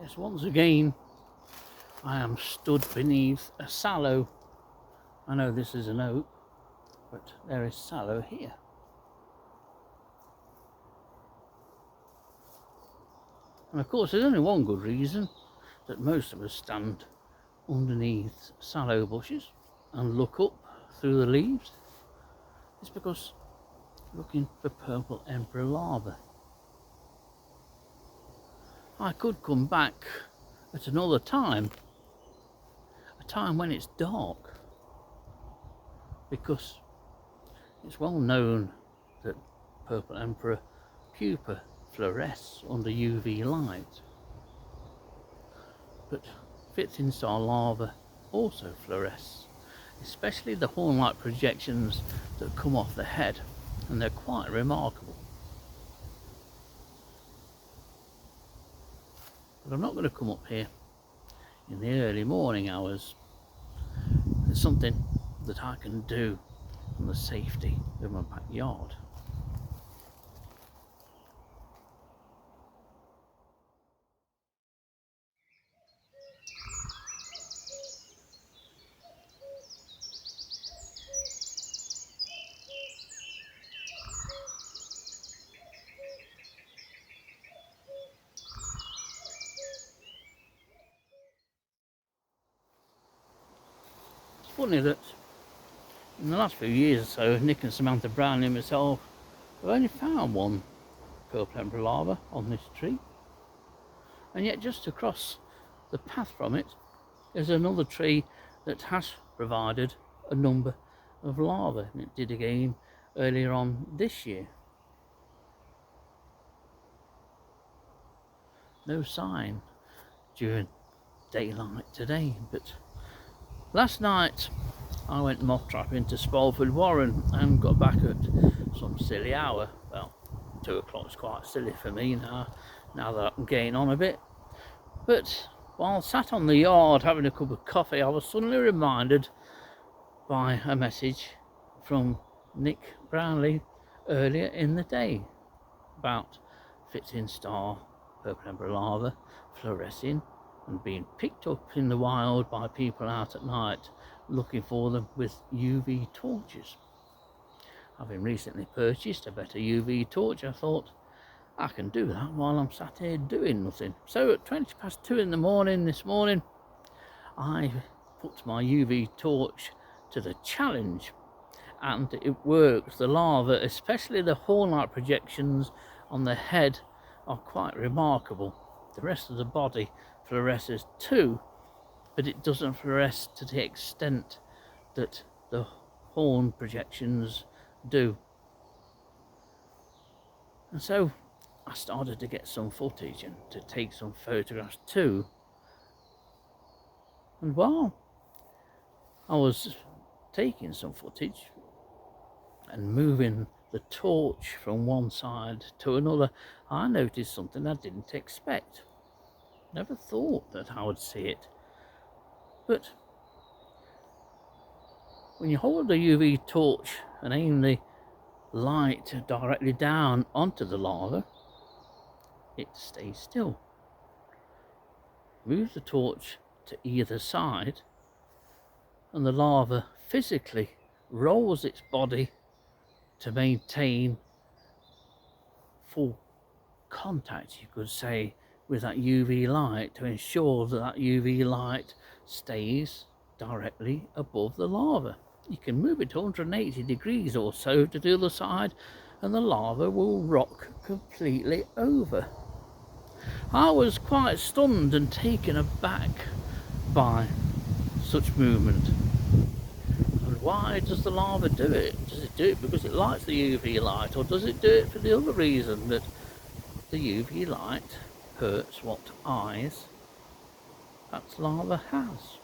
Yes, once again I am stood beneath a sallow. I know this is an oak, but there is sallow here. And of course there's only one good reason that most of us stand underneath sallow bushes and look up through the leaves. It's because looking for purple emperor larvae. I could come back at another time, a time when it's dark, because it's well known that purple emperor pupa fluoresce under UV light, but 15 star larvae also fluoresce, especially the horn-like projections that come off the head, and they're quite remarkable. But I'm not going to come up here in the early morning hours. It's something that I can do from the safety of my backyard. It's funny that in the last few years or so, Nick and Samantha Brown and myself have only found one purple emperor larva on this tree, and yet just across the path from it is another tree that has provided a number of larvae, and it did again earlier on this year. No sign during daylight today, but last night I went moth trapping to Spalford Warren and got back at some silly hour. Well, 2 o'clock's quite silly for me now that I'm getting on a bit. But while sat on the yard having a cup of coffee, I was suddenly reminded by a message from Nick Brownlee earlier in the day about 15 star purple emperor larvae fluorescing and being picked up in the wild by people out at night looking for them with UV torches. Having recently purchased a better UV torch, I thought I can do that while I'm sat here doing nothing. So at 2:20 in the morning this morning, I put my UV torch to the challenge, and it works. The larvae, especially the horn-like projections on the head, are quite remarkable. The rest of the body fluoresces too, but it doesn't fluoresce to the extent that the horn projections do. And so I started to get some footage and to take some photographs too. And while I was taking some footage and moving the torch from one side to another, I noticed something I didn't expect. Never thought that I would see it. But when you hold a UV torch and aim the light directly down onto the larva, it stays still. Move the torch to either side and the larva physically rolls its body to maintain full contact, you could say, with that UV light, to ensure that that UV light stays directly above the larva. You can move it to 180 degrees or so to the other side and the larva will rock completely over. I was quite stunned and taken aback by such movement. And why does the larva do it? Does it do it because it likes the UV light, or does it do it for the other reason that the UV light hurts what eyes that larva has?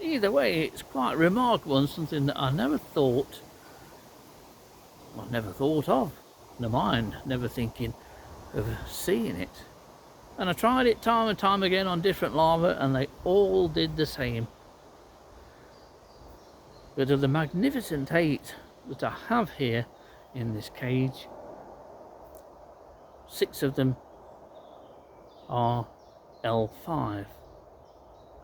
Either way, it's quite remarkable and something that I never thought of. In my mind, never thinking of seeing it. And I tried it time and time again on different larvae and they all did the same. But of the magnificent 8 that I have here in this cage, 6 of them are L5.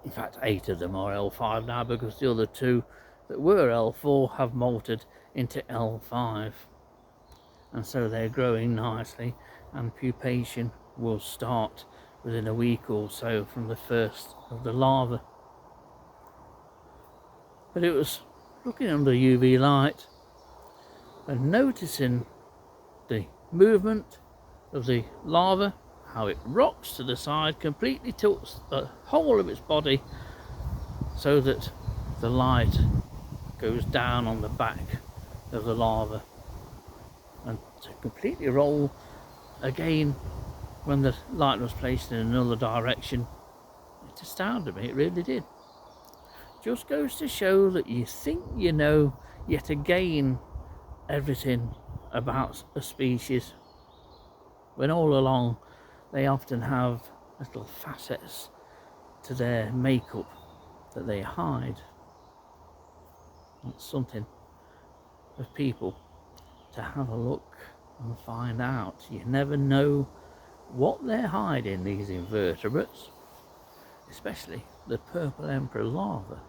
In fact, 8 of them are L5 now, because the other 2 that were L4 have molted into L5. And so they're growing nicely, and pupation will start within a week or so from the first of the larvae. But it was looking under UV light and noticing the movement of the larva, how it rocks to the side, completely tilts the whole of its body so that the light goes down on the back of the larva, and to completely roll again when the light was placed in another direction. It astounded me, it really did. Just goes to show that you think you know yet again everything about a species, when all along they often have little facets to their makeup that they hide. It's something for people to have a look and find out. You never know what they're hiding, these invertebrates, especially the purple emperor larva.